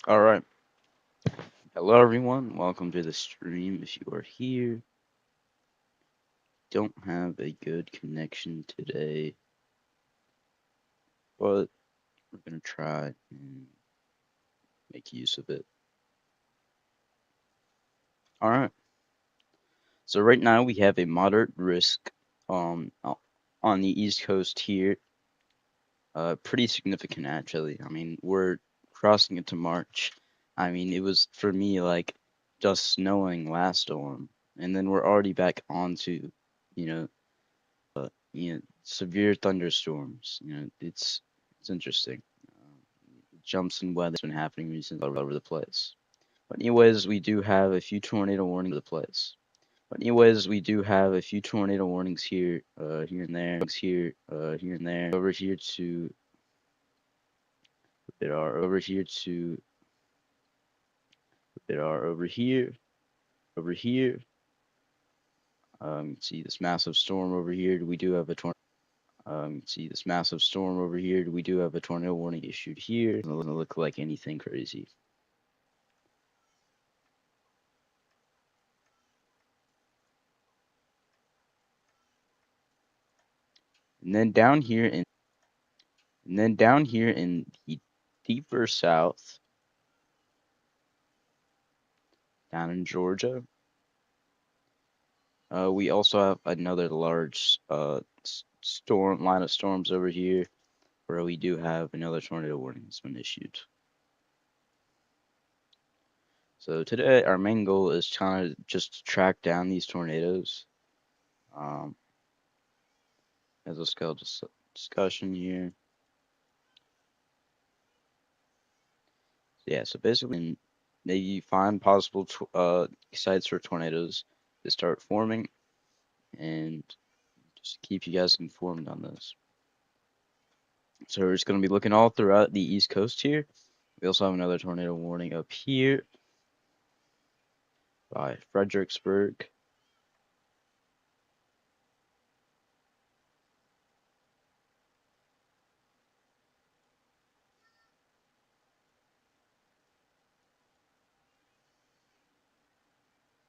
All right. Hello, everyone. Welcome to the stream. If you are here, don't have a good connection today, but we're going to try and make use of it. All right. So, right now, we have a moderate risk on the East Coast here. Pretty significant, actually. I mean, we're crossing into March. I mean, it was for me like just snowing last storm, and then we're already back onto, you know, severe thunderstorms. It's interesting. Jumps in weather has been happening recently all over the place. But anyways, we do have a few tornado warnings over the place. But anyways, we do have a few tornado warnings here and there. Over here to there are over here to there are over here. See this massive storm over here. We do have a tornado. See this massive storm over here. We do have a tornado warning issued here. It doesn't look like anything crazy. And then down here in the deeper south, down in Georgia, we also have another large storm line of storms over here, where we do have another tornado warning that's been issued. So today, our main goal is trying to just track down these tornadoes. As a scale discussion here. Yeah, so basically, they find possible sites for tornadoes to start forming, and just keep you guys informed on this. So we're just going to be looking all throughout the East Coast here. We also have another tornado warning up here by Fredericksburg.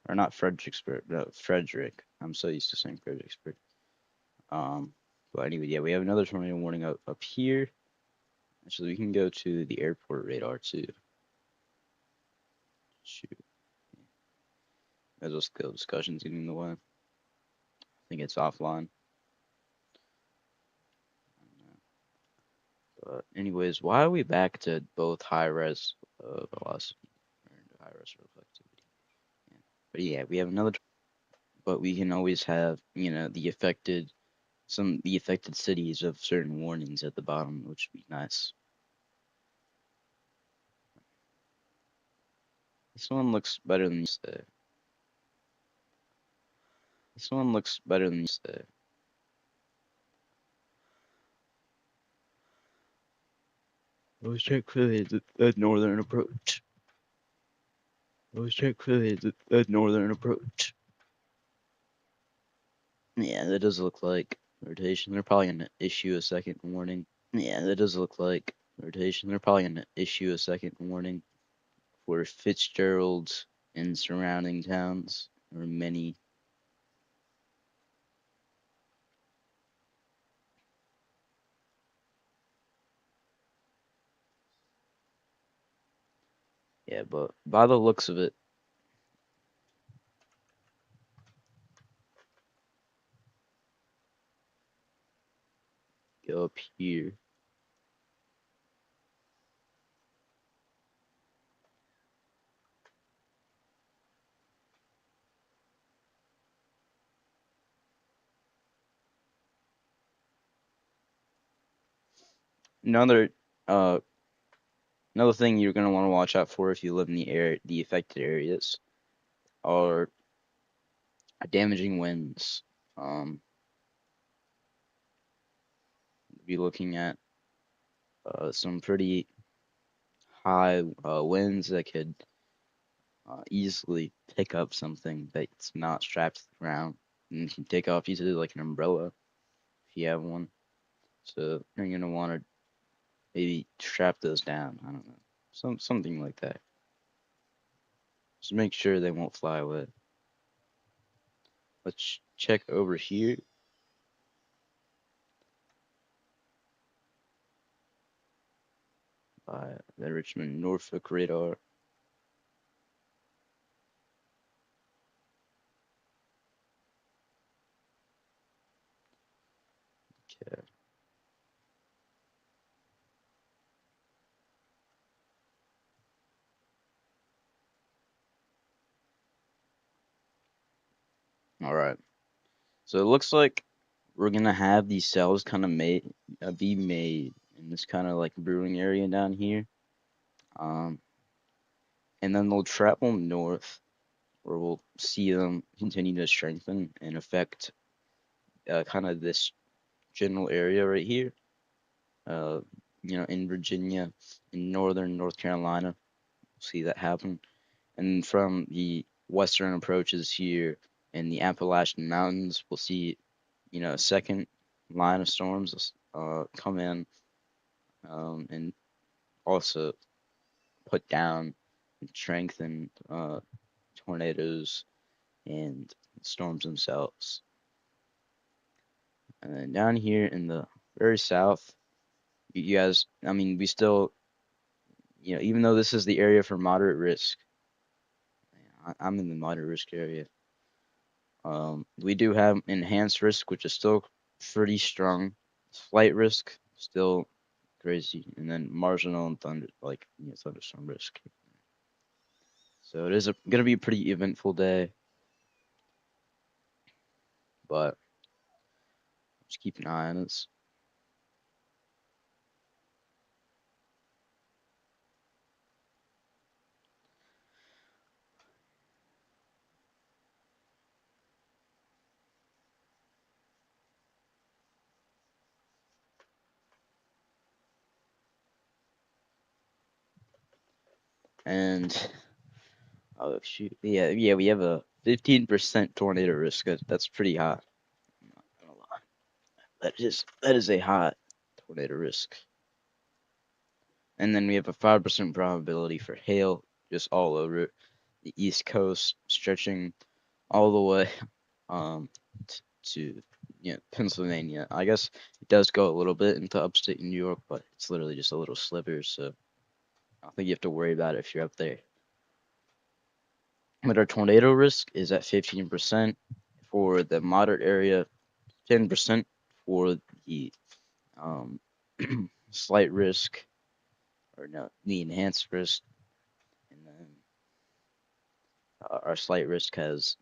Or not Fredericksburg, no, Frederick. I'm so used to saying Fredericksburg. Um, but anyway, yeah, we have another tornado warning up here. Actually, we can go to the airport radar too. Shoot. As well skill discussions getting in the way. I think it's offline. But anyways, why are we back to both high res velocity or high res reflectivity? Yeah. But yeah, we have another. But we can always have the affected cities of certain warnings at the bottom, which would be nice. This one looks better than yesterday. This one looks better than yesterday. Let's check clearly the northern approach. Let's check clearly the northern approach. Yeah, that does look like rotation. They're probably gonna issue a second warning. Yeah, that does look like rotation. They're probably gonna issue a second warning for Fitzgerald and surrounding towns, or many. Yeah, but by the looks of it, go up here. Another uh another thing you're gonna want to watch out for if you live in the affected areas are damaging winds. Be looking at some pretty high winds that could easily pick up something that's not strapped to the ground and you can take off easily like an umbrella if you have one. So you're gonna want to maybe strap those down. I don't know. something like that. Just make sure they won't fly away. Let's check over here. By the Richmond Norfolk radar. Okay. All right. So it looks like we're gonna have these cells kind of be made in this kind of like brewing area down here. Um, and then they'll travel north, where we'll see them continue to strengthen and affect kind of this general area right here. Uh, in Virginia, in northern North Carolina, see that happen. And from the western approaches here in the Appalachian Mountains, we'll see, a second line of storms come in, and also put down and strengthen tornadoes and storms themselves. And then down here in the very south, you guys, I mean, we still, even though this is the area for moderate risk, I'm in the moderate risk area. We do have enhanced risk, which is still pretty strong. Slight risk, still crazy, and then marginal and thunderstorm risk. So it is gonna be a pretty eventful day, but just keep an eye on us. And oh shoot, yeah, we have a 15% tornado risk. That's pretty high. I'm not gonna lie. That is a high tornado risk. And then we have a 5% probability for hail just all over the East Coast, stretching all the way um to Pennsylvania. I guess it does go a little bit into upstate New York, but it's literally just a little sliver, so I don't think you have to worry about it if you're up there. But our tornado risk is at 15% for the moderate area, 10% for the um, slight risk, or no, the enhanced risk, and then our slight risk has